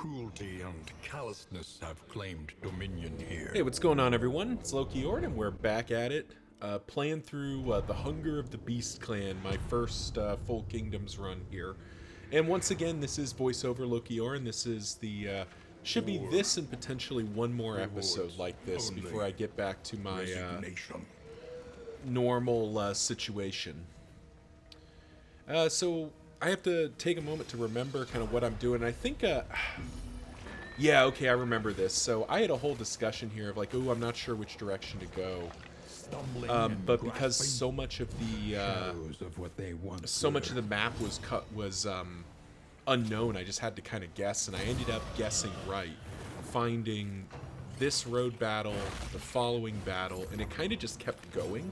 cruelty and callousness have claimed dominion here. Hey, what's going on, everyone? It's Loki Ord, and we're back at it, playing through the Hunger of the Beast Clan, my first full Kingdoms run here. And once again, this is voiceover Loki Ord, and this is the should be this and potentially one more episode like this before I get back to my normal situation. So I have to take a moment to remember kind of what I'm doing. I think, yeah, okay, I remember this. So I had a whole discussion here of like, oh, I'm not sure which direction to go. But because so much of the map was unknown, I just had to kind of guess, and I ended up guessing right, finding this road battle, the following battle, and it kind of just kept going.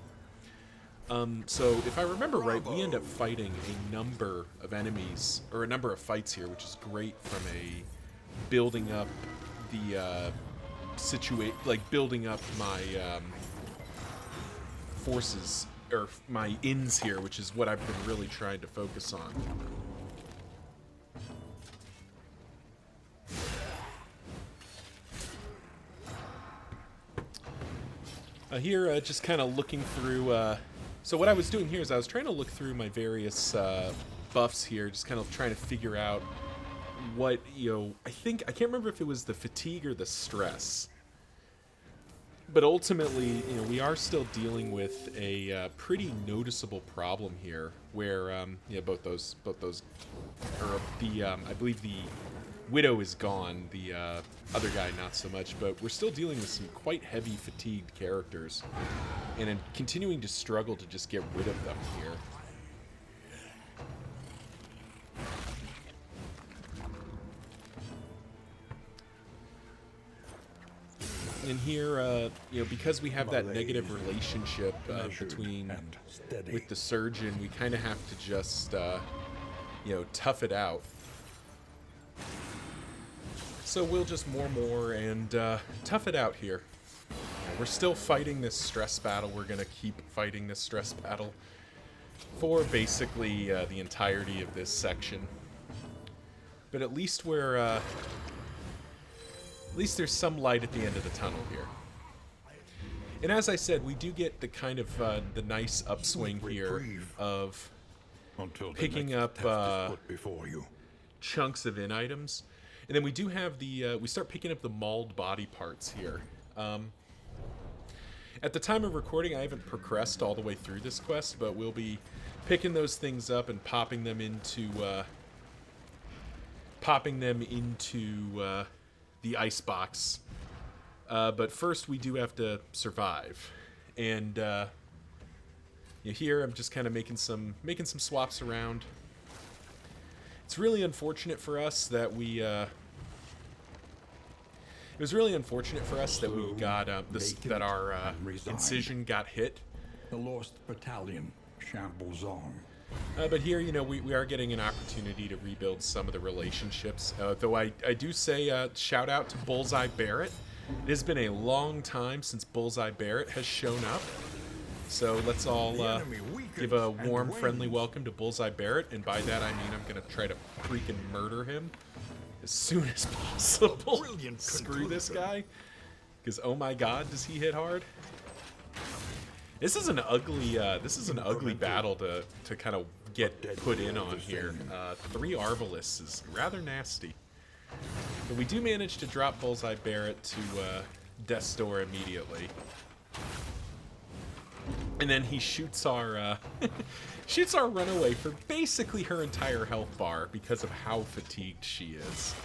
So if I remember right, we end up fighting a number of enemies, or a number of fights here, which is great from a building up the building up my forces, or my ins here, which is what I've been really trying to focus on. Here, just kind of looking through, so what I was doing here is I was trying to look through my various buffs here, just kind of trying to figure out what, I can't remember if it was the fatigue or the stress. But ultimately, we are still dealing with a pretty noticeable problem here, where, both those, or I believe the Widow is gone, the other guy not so much, but we're still dealing with some quite heavy fatigued characters, and I'm continuing to struggle to just get rid of them here. And here, because we have that negative relationship with the surgeon, we kind of have to just, tough it out. So we'll just more and tough it out here. We're still fighting this stress battle. We're going to keep fighting this stress battle for basically the entirety of this section. But at least at least there's some light at the end of the tunnel here. And as I said, we do get the kind of the nice upswing here of picking up chunks of in items. And then we do have we start picking up the mauled body parts here. At the time of recording, I haven't progressed all the way through this quest, but we'll be picking those things up and popping them into the ice box. But first, we do have to survive. And here, I'm just kind of making some swaps around. It's really unfortunate for us that we, it was really unfortunate for us that we got, that our incision got hit. The lost battalion shambles on. But here, we are getting an opportunity to rebuild some of the relationships. Though I do say, shout out to Bullseye Barrett. It has been a long time since Bullseye Barrett has shown up. So let's all give a warm, friendly welcome to Bullseye Barrett, and by that I mean I'm going to try to freaking murder him as soon as possible. Screw this guy, because oh my god, does he hit hard. This is an ugly battle to kind of get put in on here. 3 Arbalest is rather nasty. But we do manage to drop Bullseye Barrett to Death's Door immediately. And then he shoots our runaway for basically her entire health bar because of how fatigued she is.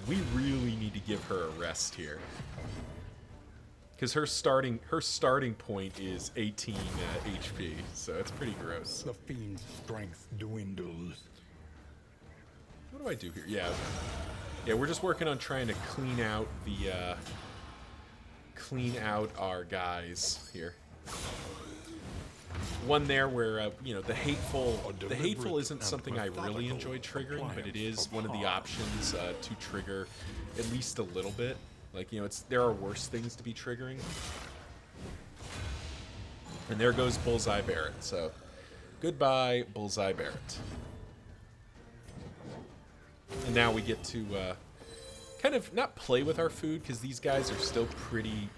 We really need to give her a rest here, because her starting point is 18 HP, so it's pretty gross. The fiend's strength dwindles. What do I do here? Yeah, we're just working on trying to clean out our guys here. One there where the hateful isn't something I really enjoy triggering, but it is one of the options to trigger at least a little bit. Like, there are worse things to be triggering. And there goes Bullseye Barrett. So goodbye, Bullseye Barrett. And now we get to kind of not play with our food, because these guys are still pretty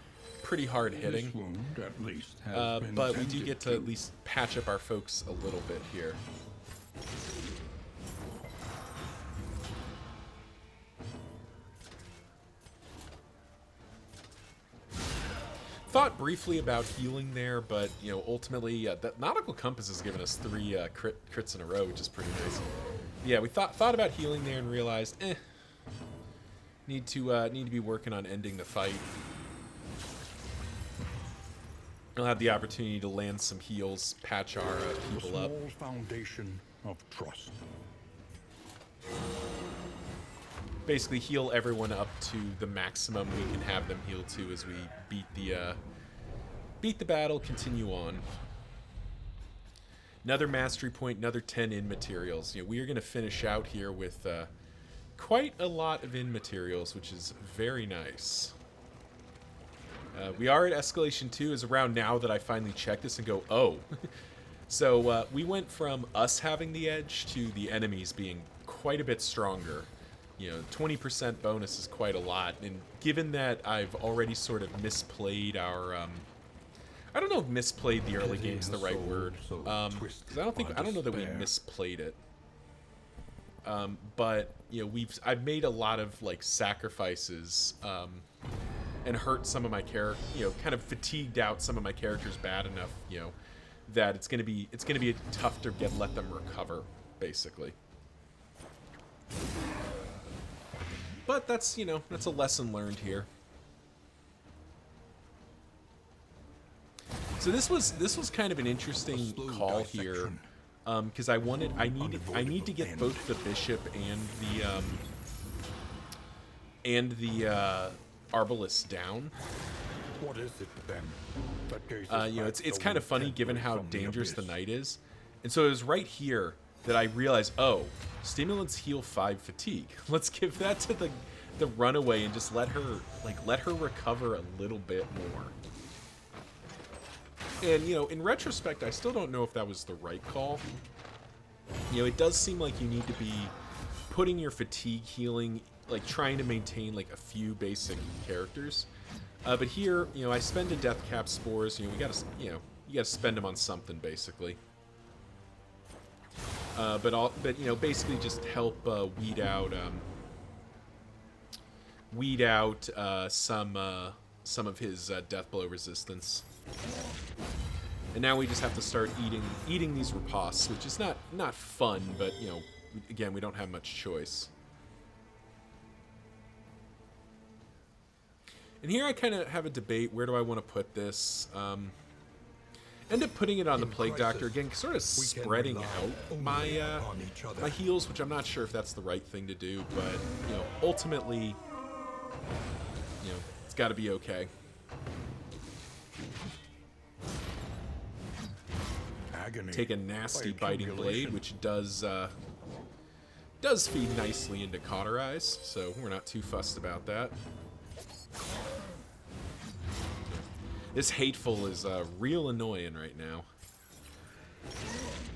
hard hitting. This wound at least has been But we do tended get to at least patch up our folks a little bit here. Thought briefly about healing there, but you know, ultimately, that Nautical Compass has given us 3 crits in a row, which is pretty nice. Yeah, we thought about healing there and realized, need to be working on ending the fight. I'll have the opportunity to land some heals, patch our people up. small foundation of trust. Basically heal everyone up to the maximum we can have them heal to as we beat the battle, continue on. Another mastery point, another 10 in materials. You know, we are going to finish out here with quite a lot of in materials, which is very nice. We are at escalation 2. Is around now that I finally check this and go, oh. So we went from us having the edge to the enemies being quite a bit stronger. You know, 20% bonus is quite a lot, and given that I've already sort of misplayed our, I don't know if misplayed the early game's the right word, because I don't know that we misplayed it. But you know, I've made a lot of like sacrifices, and hurt some of my kind of fatigued out some of my characters bad enough, you know, that it's gonna be tough to let them recover, basically. But that's, you know, that's a lesson learned here. So this was kind of an interesting call here, because I need to get both the bishop and the arbalist down. What is it then? You know, it's kind of funny given how dangerous the knight is, and so it was right here that I realized, oh, stimulants heal 5 fatigue. Let's give that to the runaway and just let her recover a little bit more. And you know, in retrospect, I still don't know if that was the right call. You know, it does seem like you need to be putting your fatigue healing, like trying to maintain like a few basic characters. But here, you know, I spend a death cap spores. You know, you gotta spend them on something basically. But you know, basically just help weed out some of his death blow resistance. And now we just have to start eating these ripostes, which is not fun, but you know, again, we don't have much choice. And here I kind of have a debate. Where do I want to put this? End up putting it on the Plague Doctor again, sort of spreading out my heals, which I'm not sure if that's the right thing to do, but you know, ultimately, you know, it's got to be okay. Take a nasty biting blade, which does feed nicely into Cauterize, so we're not too fussed about that. This hateful is real annoying right now.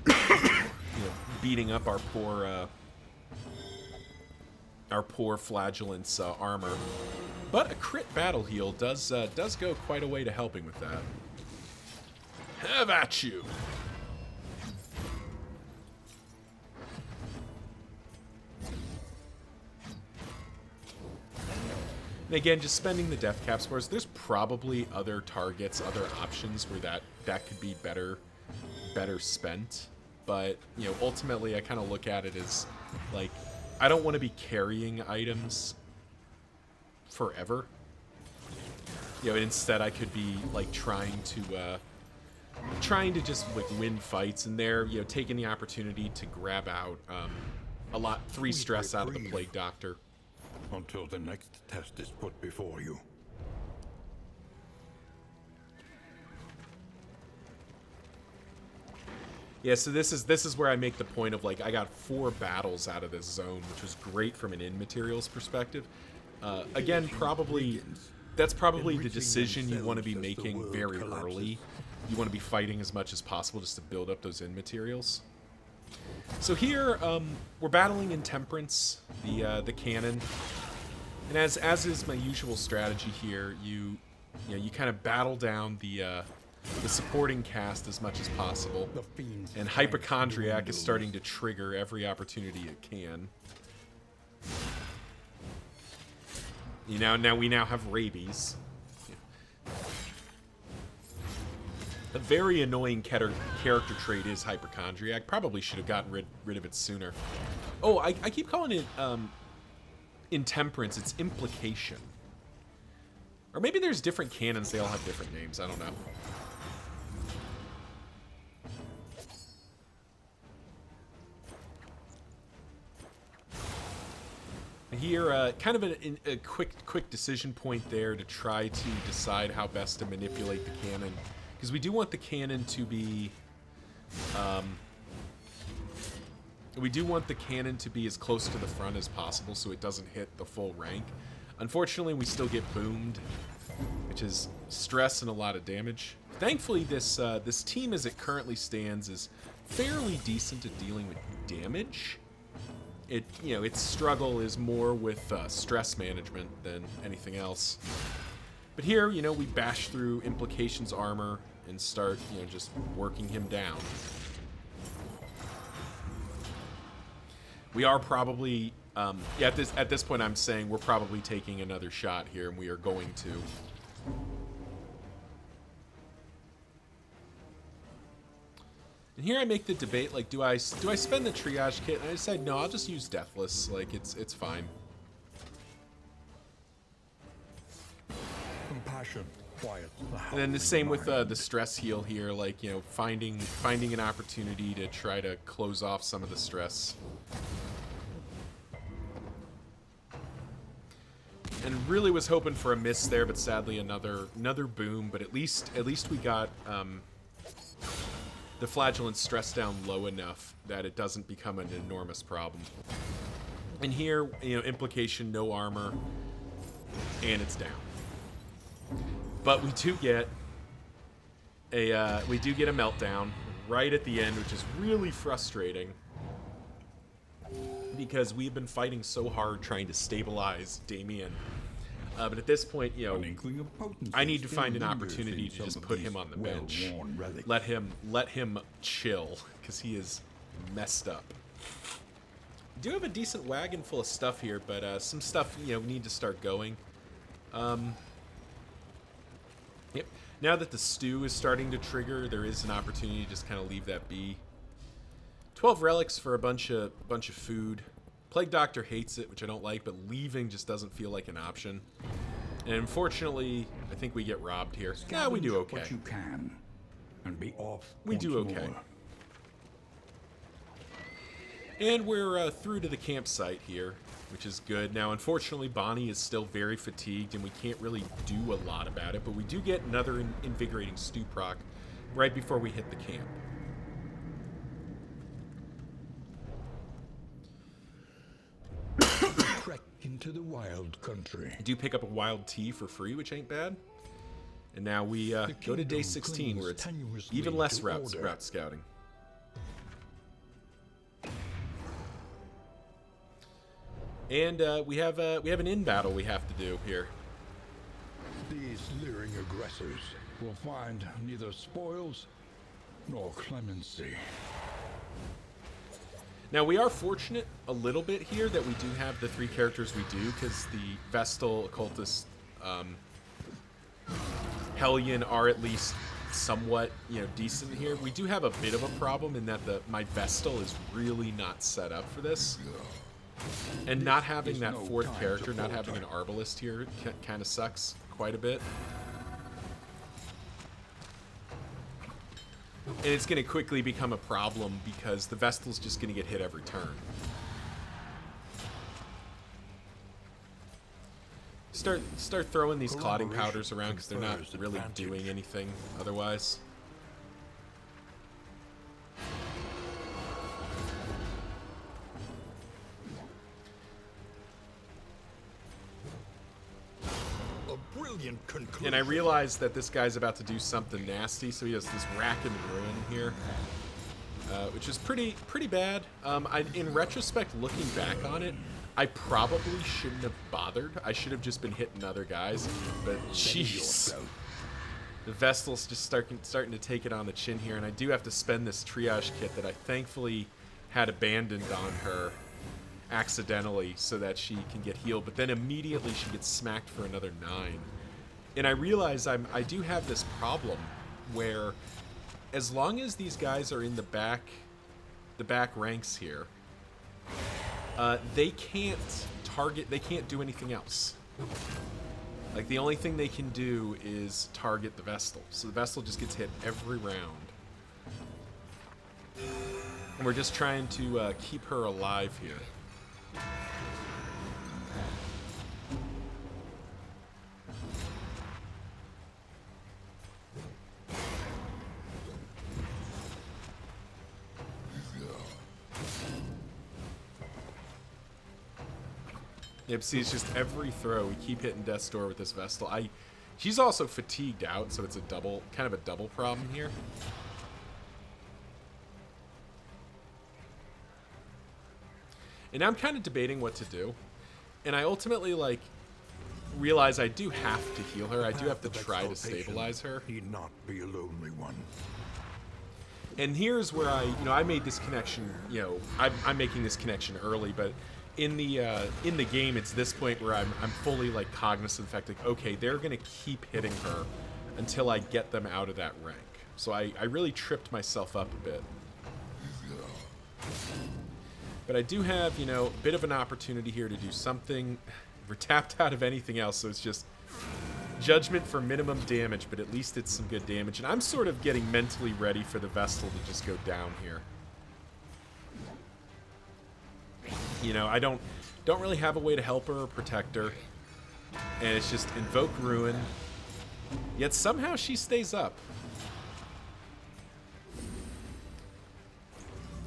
You know, beating up our poor Flagellant's armor, but a crit battle heal does go quite a way to helping with that. Have at you. And again, just spending the death cap spores. There's probably other targets, other options where that could be better spent. But you know, ultimately, I kind of look at it as like, I don't want to be carrying items forever. You know, instead I could be like trying to just like win fights, and there, you know, taking the opportunity to grab out 3 stress out of the Plague Doctor. Until the next test is put before you. Yeah, so this is where I make the point of like, I got 4 battles out of this zone, which was great from an in materials perspective. Again, that's probably the decision you want to be making very early. You want to be fighting as much as possible just to build up those in materials. So here, we're battling Intemperance, the cannon. And as is my usual strategy here, you kind of battle down the supporting cast as much as possible. And Hypochondriac is starting to trigger every opportunity it can. Now we have rabies. A very annoying character trait is Hypochondriac. Probably should have gotten rid of it sooner. Oh, I keep calling it Intemperance. It's Implication. Or maybe there's different cannons. They all have different names. I don't know. Here, kind of a quick decision point there to try to decide how best to manipulate the cannon. Because we do want the cannon to be... we do want the cannon to be as close to the front as possible so it doesn't hit the full rank. Unfortunately, we still get boomed, which is stress and a lot of damage. Thankfully, this team as it currently stands is fairly decent at dealing with damage. Its struggle is more with stress management than anything else. But here, we bash through Implication's armor and start, just working him down. We are probably, at this point, I'm saying we're probably taking another shot here, and we are going to. And here I make the debate, like, do I spend the triage kit? And I decide, no, I'll just use Deathless. Like, it's fine. Compassion, quiet. And then the same with the stress heal here, like, finding an opportunity to try to close off some of the stress. And really was hoping for a miss there, but sadly another boom. But at least we got the Flagellant stress down low enough that it doesn't become an enormous problem. And here, Implication, no armor, and it's down. But we do get a meltdown right at the end, which is really frustrating because we've been fighting so hard trying to stabilize Damien. But at this point, I need to find an opportunity to just put him on the bench. Let him chill, because he is messed up. We do have a decent wagon full of stuff here, but some stuff, need to start going. Yep. Now that the stew is starting to trigger, there is an opportunity to just kind of leave that be. 12 relics for a bunch of food. Plague Doctor hates it, which I don't like, but leaving just doesn't feel like an option. And unfortunately, I think we get robbed here. Yeah, we do okay. What you can, and be off. We do okay. More. And we're through to the campsite here, which is good. Now, unfortunately, Bonnie is still very fatigued, and we can't really do a lot about it, but we do get another invigorating stew proc right before we hit the camp. Trek into the wild country. I do pick up a wild tea for free, which ain't bad. And now we go to day 16, where it's even less route scouting. And we have an in battle we have to do here. These leering aggressors will find neither spoils nor clemency. Now, we are fortunate a little bit here that we do have the 3 characters we do, because the Vestal, Occultist, Hellion are at least somewhat, decent here. We do have a bit of a problem in that my Vestal is really not set up for this. And not having that 4th character, not having an Arbalist here, kind of sucks quite a bit. And it's going to quickly become a problem because the Vestal's just going to get hit every turn. Start throwing these clotting powders around because they're not really doing anything otherwise. And I realize that this guy's about to do something nasty, so he does this rack and ruin here. which is pretty bad. In retrospect, looking back on it, I probably shouldn't have bothered. I should have just been hitting other guys, but jeez. The Vestal's just starting to take it on the chin here, and I do have to spend this triage kit that I thankfully had abandoned on her accidentally so that she can get healed, but then immediately she gets smacked for another 9. And I realize I do have this problem where as long as these guys are in the back ranks here, they can't target, they can't do anything else. Like, the only thing they can do is target the Vestal. So the Vestal just gets hit every round. And we're just trying to keep her alive here. Yep, see, it's just every throw we keep hitting Death's Door with this Vestal. She's also fatigued out, so it's kind of a double problem here. And now I'm kind of debating what to do. And I ultimately, like, realize I do have to heal her. I do have to try to stabilize her. He'd not be a lonely one. And here's where I made this connection, I'm making this connection early, but in the game, it's this point where I'm fully, like, cognizant of the fact, like, okay, they're going to keep hitting her until I get them out of that rank. So I really tripped myself up a bit. But I do have, a bit of an opportunity here to do something. We're tapped out of anything else, so it's just Judgment for minimum damage, but at least it's some good damage. And I'm sort of getting mentally ready for the Vestal to just go down here. I don't really have a way to help her or protect her. And it's just Invoke Ruin. Yet somehow she stays up.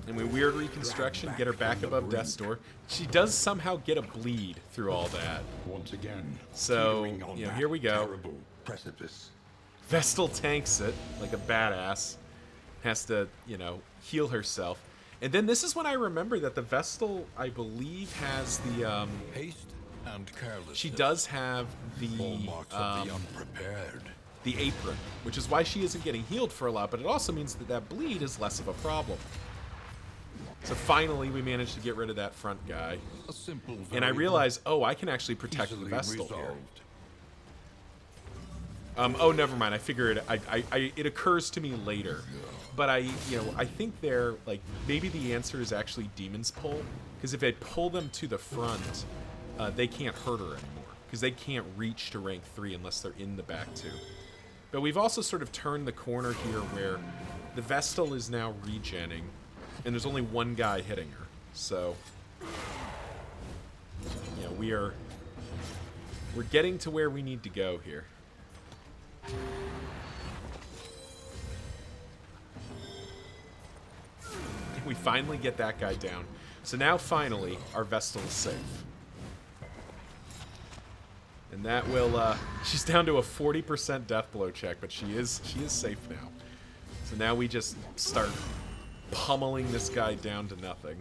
And we weird reconstruction, get her back above Death's Door. She does somehow get a bleed through all that. Once again. So, here we go. Precipice. Vestal tanks it like a badass. Has to, heal herself. And then this is when I remember that the Vestal, I believe, has the Haste and carelessness. she does have the Hallmarks of the unprepared. the apron, which is why she isn't getting healed for a lot, but it also means that that bleed is less of a problem. So finally we managed to get rid of that front guy. A simple And I realize, I can actually protect the Vestal here. Oh, never mind. I figured it occurs to me later. But I think they're, like, maybe the answer is actually Demon's Pull. Because if I pull them to the front, they can't hurt her anymore. Because they can't reach to rank 3 unless they're in the back 2. But we've also sort of turned the corner here where the Vestal is now regenning. And there's only one guy hitting her. So, we're getting to where we need to go here. We finally get that guy down. So now finally our Vestal is safe. And that will she's down to a 40% death blow check, but she is safe now. So now we just start pummeling this guy down to nothing.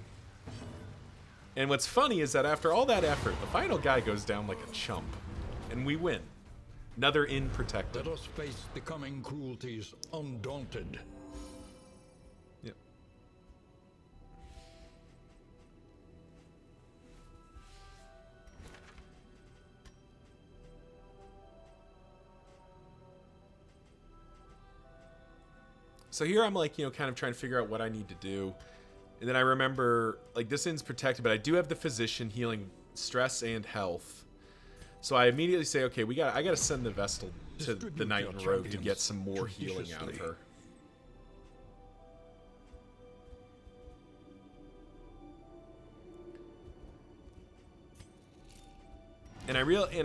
And what's funny is that after all that effort, the final guy goes down like a chump. And we win. Another inn protected. Let us face the coming cruelties undaunted. Yep. So here I'm like, kind of trying to figure out what I need to do. And then I remember, like, this inn's protected, but I do have the physician healing stress and health. So I immediately say, okay, I gotta send the Vestal to the Knight and Rogue to get some more healing out of her. And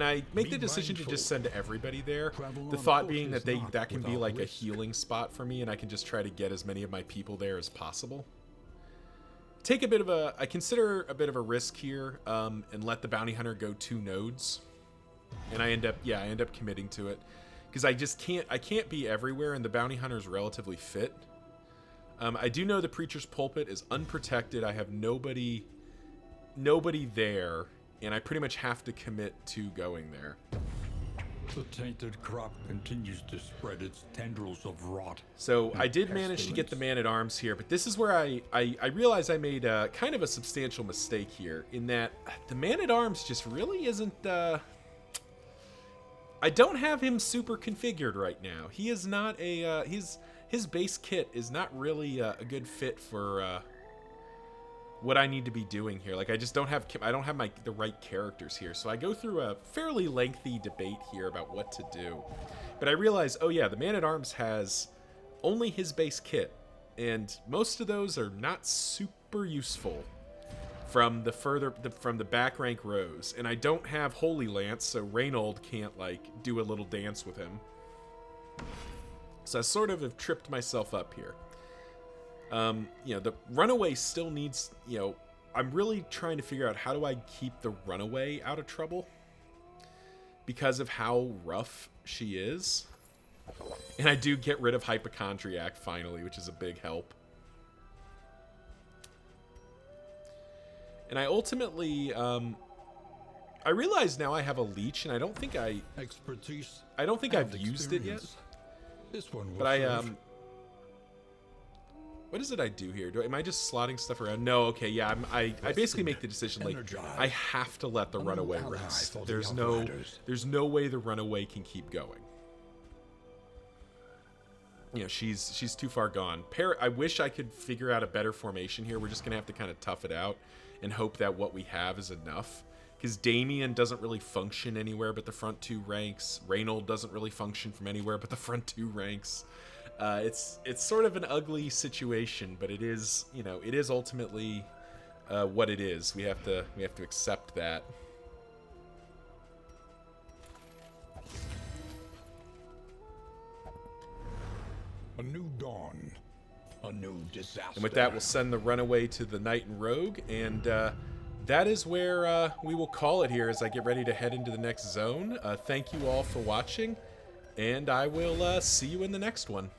I make the decision to just send everybody there. The thought being that that can be like a healing spot for me, and I can just try to get as many of my people there as possible. I consider a bit of a risk here, and let the bounty hunter go 2 nodes. And I end up committing to it because I can't be everywhere, and the bounty hunter is relatively fit. I do know the Preacher's Pulpit is unprotected. I have nobody there, and I pretty much have to commit to going there. The tainted crop continues to spread its tendrils of rot. So I did manage to get the Man-at-Arms here, but this is where I realized I made kind of a substantial mistake here, in that the Man-at-Arms just really isn't... I don't have him super configured right now. He is not a... his base kit is not really a good fit for what I need to be doing here. Like, I just don't have the right characters here. So I go through a fairly lengthy debate here about what to do. But I realize, oh yeah, the Man-at-Arms has only his base kit, and most of those are not super useful from the back rank rows. And I don't have Holy Lance, so Reynold can't like do a little dance with him. So I sort of have tripped myself up here. You know, the Runaway still needs, you know, I'm really trying to figure out how do I keep the Runaway out of trouble because of how rough she is. And I do get rid of Hypochondriac finally, which is a big help. And I ultimately, I realize now I have a leech, and I don't think I've used it yet. This one will But serve. what is it I do here? Am I just slotting stuff around? No, okay, yeah, I basically make the decision, like, I have to let the Runaway rest. There's no way the Runaway can keep going. You know, she's too far gone. I wish I could figure out a better formation here. We're just gonna have to kind of tough it out and hope that what we have is enough. Because Damien doesn't really function anywhere but the front two ranks. Reynold doesn't really function from anywhere but the front two ranks. It's sort of an ugly situation, but it is, you know, it is ultimately what it is. We have to accept that. A new dawn, a new disaster. And with that, we'll send the Runaway to the Knight and Rogue, and that is where we will call it here as I get ready to head into the next zone. Thank you all for watching, and I will see you in the next one.